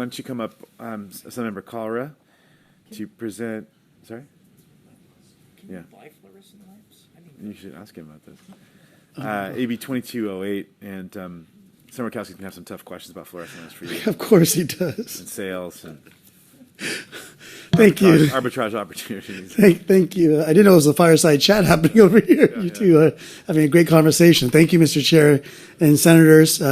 Why don't you come up, Assemblymember Kalra, to present, sorry? Can you buy fluorescent lamps? You should ask him about this. AB 2208, and Senator Murkowski's going to have some tough questions about fluorescent lamps for you. Of course he does. And sales and Thank you. Arbitrage opportunities. Thank you. I didn't know it was a fireside chat happening over here. You two are having a great conversation. Thank you, Mr. Chair and Senators.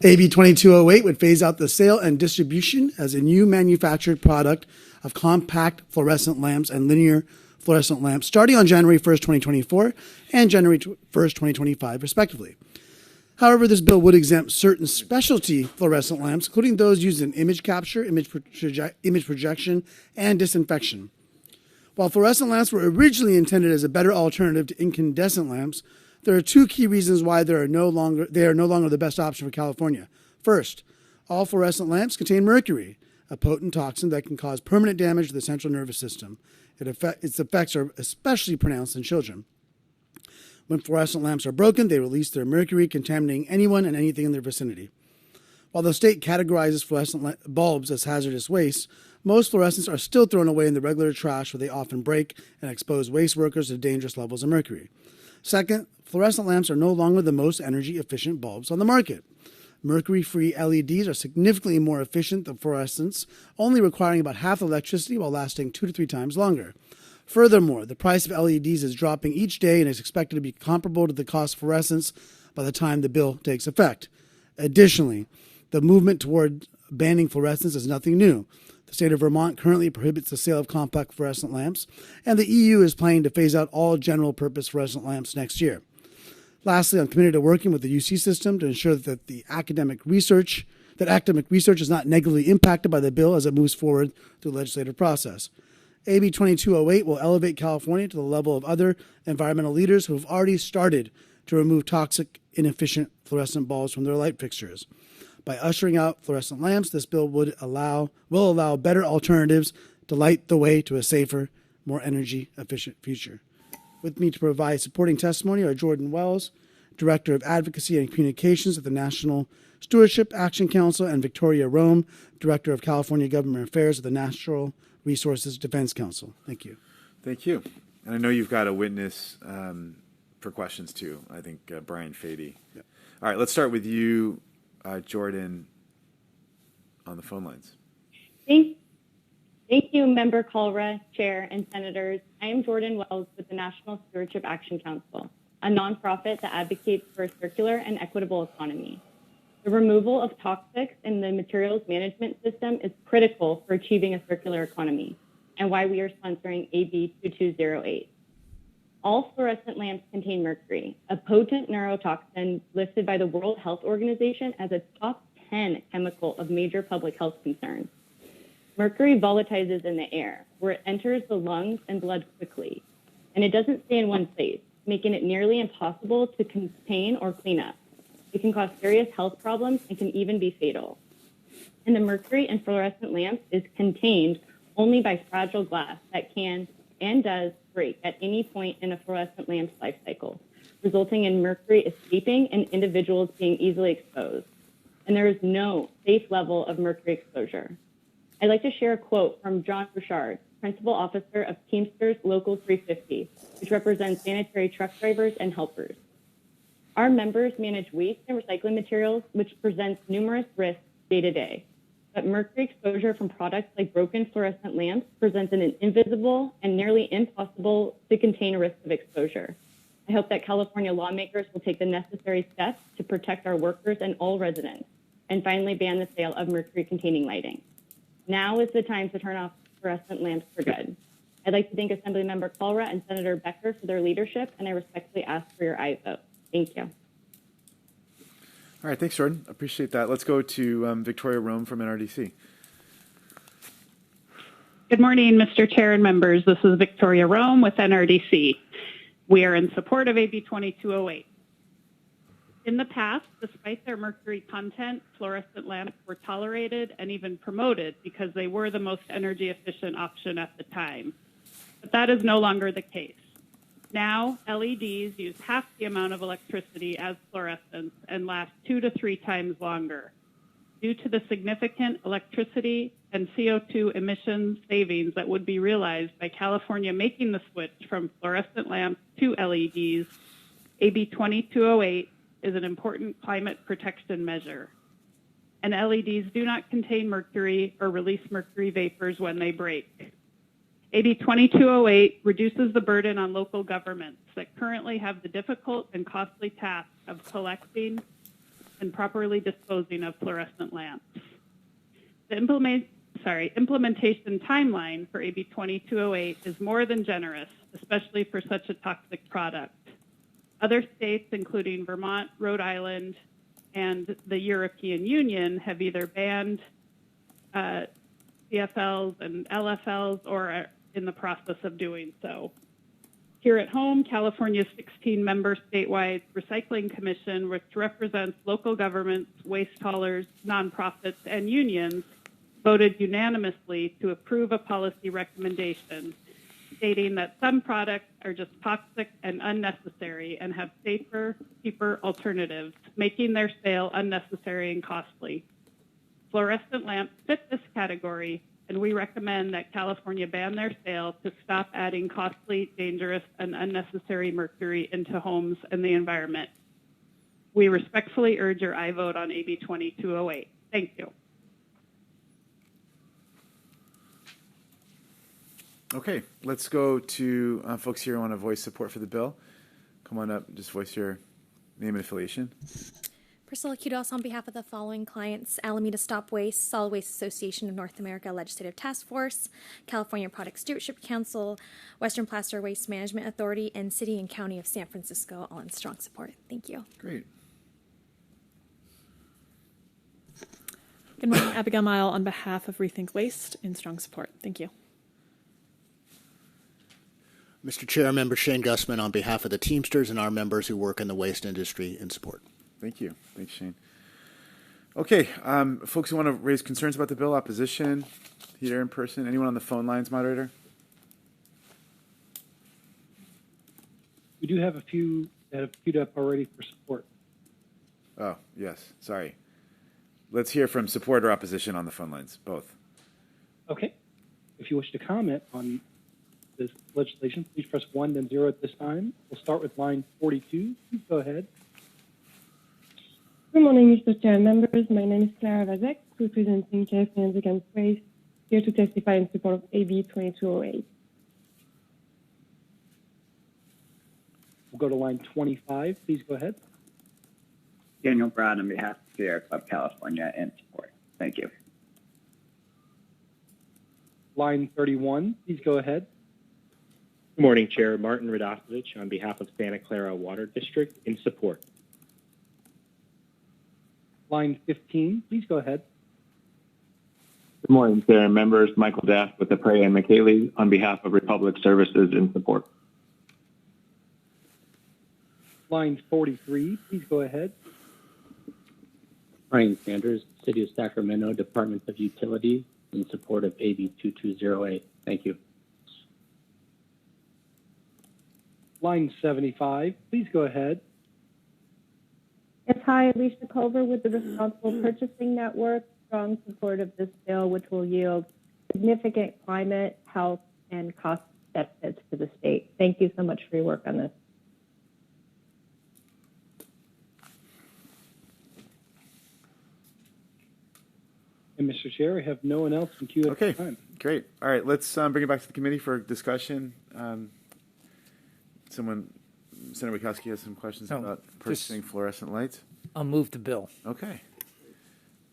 AB 2208 would phase out the sale and distribution as a new manufactured product of compact fluorescent lamps and linear fluorescent lamps starting on January 1st, 2024 and January 1st, 2025, respectively. However, this bill would exempt certain specialty fluorescent lamps, including those used in image capture, image projection, and disinfection. While fluorescent lamps were originally intended as a better alternative to incandescent lamps, there are two key reasons why they are no longer the best option for California. First, all fluorescent lamps contain mercury, a potent toxin that can cause permanent damage to the central nervous system. Its effects are especially pronounced in children. When fluorescent lamps are broken, they release their mercury, contaminating anyone and anything in their vicinity. While the state categorizes fluorescent bulbs as hazardous waste, most fluorescents are still thrown away in the regular trash where they often break and expose waste workers to dangerous levels of mercury. Second, fluorescent lamps are no longer the most energy-efficient bulbs on the market. Mercury-free LEDs are significantly more efficient than fluorescents, only requiring about half the electricity while lasting 2 to 3 times longer. Furthermore, the price of LEDs is dropping each day and is expected to be comparable to the cost of fluorescents by the time the bill takes effect. Additionally, the movement toward banning fluorescents is nothing new. The state of Vermont currently prohibits the sale of compact fluorescent lamps, and the EU is planning to phase out all general-purpose fluorescent lamps next year. Lastly, I'm committed to working with the UC system to ensure that academic research is not negatively impacted by the bill as it moves forward through the legislative process. AB 2208 will elevate California to the level of other environmental leaders who have already started to remove toxic, inefficient fluorescent bulbs from their light fixtures. By ushering out fluorescent lamps, this bill will allow better alternatives to light the way to a safer, more energy-efficient future. With me to provide supporting testimony are Jordan Wells, Director of Advocacy and Communications at the National Stewardship Action Council, and Victoria Rome, Director of California Government Affairs at the Natural Resources Defense Council. Thank you. Thank you. And I know you've got a witness for questions too. I think Brian Fady. Yeah. All right, let's start with you, Jordan, on the phone lines. Thank you, Member Kalra, Chair, and Senators. I am Jordan Wells with the National Stewardship Action Council, a nonprofit that advocates for a circular and equitable economy. The removal of toxics in the materials management system is critical for achieving a circular economy, and why we are sponsoring AB 2208. All fluorescent lamps contain mercury, a potent neurotoxin listed by the World Health Organization as a top 10 chemical of major public health concerns. Mercury volatilizes in the air, where it enters the lungs and blood quickly, and it doesn't stay in one place, making it nearly impossible to contain or clean up. It can cause serious health problems and can even be fatal. And the mercury in fluorescent lamps is contained only by fragile glass that can and does break at any point in a fluorescent lamp's life cycle, resulting in mercury escaping and individuals being easily exposed. And there is no safe level of mercury exposure. I'd like to share a quote from John Bouchard, Principal Officer of Teamsters Local 350, which represents sanitary truck drivers and helpers. Our members manage waste and recycling materials, which presents numerous risks day to day. But mercury exposure from products like broken fluorescent lamps presents an invisible and nearly impossible to contain risk of exposure. I hope that California lawmakers will take the necessary steps to protect our workers and all residents, and finally ban the sale of mercury-containing lighting. Now is the time to turn off fluorescent lamps for good. I'd like to thank Assemblymember Kalra and Senator Becker for their leadership, and I respectfully ask for your aye vote. Thank you. All right, thanks, Jordan. Appreciate that. Let's go to Victoria Rome from NRDC. Good morning, Mr. Chair and members. This is Victoria Rome with NRDC. We are in support of AB 2208. In the past, despite their mercury content, fluorescent lamps were tolerated and even promoted because they were the most energy efficient option at the time. But that is no longer the case. Now, LEDs use half the amount of electricity as fluorescents and last 2 to 3 times longer. due to the significant electricity and CO2 emission savings that would be realized by California making the switch from fluorescent lamps to LEDs, AB 2208 is an important climate protection measure. And LEDs do not contain mercury or release mercury vapors when they break. AB 2208 reduces the burden on local governments that currently have the difficult and costly task of collecting and properly disposing of fluorescent lamps. The implementation timeline for AB 2208 is more than generous, especially for such a toxic product. Other states, including Vermont, Rhode Island, and the European Union, have either banned CFLs and LFLs or are in the process of doing so. Here at home, California's 16-member statewide recycling commission, which represents local governments, waste haulers, nonprofits, and unions, voted unanimously to approve a policy recommendation stating that some products are just toxic and unnecessary and have safer, cheaper alternatives, making their sale unnecessary and costly. Fluorescent lamps fit this category, and we recommend that California ban their sale to stop adding costly, dangerous, and unnecessary mercury into homes and the environment. We respectfully urge your aye vote on AB 2208. Thank you. Okay, let's go to folks here who want to voice support for the bill. Come on up, just voice your name and affiliation. Priscilla Kudos on behalf of the following clients: Alameda Stop Waste, Solid Waste Association of North America Legislative Task Force, California Product Stewardship Council, Western Plaster Waste Management Authority, and City and County of San Francisco, all in strong support. Thank you. Great. Good morning, Abigail Mile on behalf of Rethink Waste, in strong support. Thank you. Mr. Chair, Member Shane Gussman on behalf of the Teamsters and our members who work in the waste industry in support. Thank you. Thanks, Shane. Okay, folks who want to raise concerns about the bill, opposition, here in person. Anyone on the phone lines, moderator? We do have a few that have queued up already for support. Oh, yes. Sorry. Let's hear from support or opposition on the phone lines, both. Okay. If you wish to comment on this legislation, please press 1, then 0 at this time. We'll start with line 42. Please go ahead. Good morning, Mr. Chair and members. My name is Kalra, representing Californians Against Waste, here to testify in support of AB 2208. We'll go to line 25. Please go ahead. Daniel Brown on behalf of Sierra Club California in support. Thank you. Line 31. Please go ahead. Good morning, Chair. Martin Radosevich on behalf of Santa Clara Water District in support. Line 15, please go ahead. Good morning, Chair and members. Michael Daff with the Prey and McKaylee on behalf of Republic Services in support. Line 43, please go ahead. Brian Sanders, City of Sacramento, Department of Utilities, in support of AB 2208. Thank you. Line 75, please go ahead. Yes, hi, Alicia Culver with the Responsible Purchasing Network. Strong support of this bill, which will yield significant climate, health, and cost benefits to the state. Thank you so much for your work on this. And Mr. Chair, I have no one else in queue at this time. Great. All right, let's bring it back to the committee for discussion. Senator Wieckowski has some questions about purchasing fluorescent lights. I'll move the bill. Okay.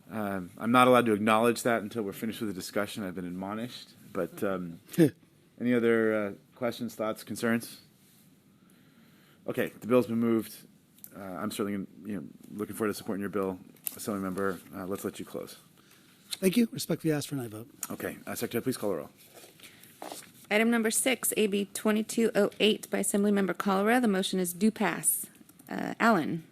I'm not allowed to acknowledge that until we're finished with the discussion. I've been admonished. But any other questions, thoughts, concerns? Okay, the bill's been moved. I'm certainly looking forward to supporting your bill, Assemblymember. Let's let you close. Thank you. Respectfully ask for an aye vote. Okay. Secretary, please call the roll. Item number 6, AB 2208 by Assemblymember Kalra. The motion is do pass. Allen.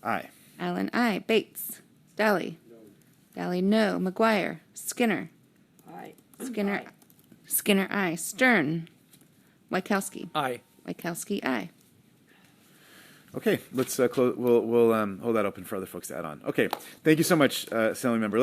Aye. Allen, aye. Bates. Daly. No. Daly, no. McGuire. Skinner. Aye. Skinner. Aye. Skinner, aye. Stern. Wieckowski. Aye. Wieckowski, aye. Okay, let's close. We'll hold that open for other folks to add on. Okay, thank you so much, Assembly Member.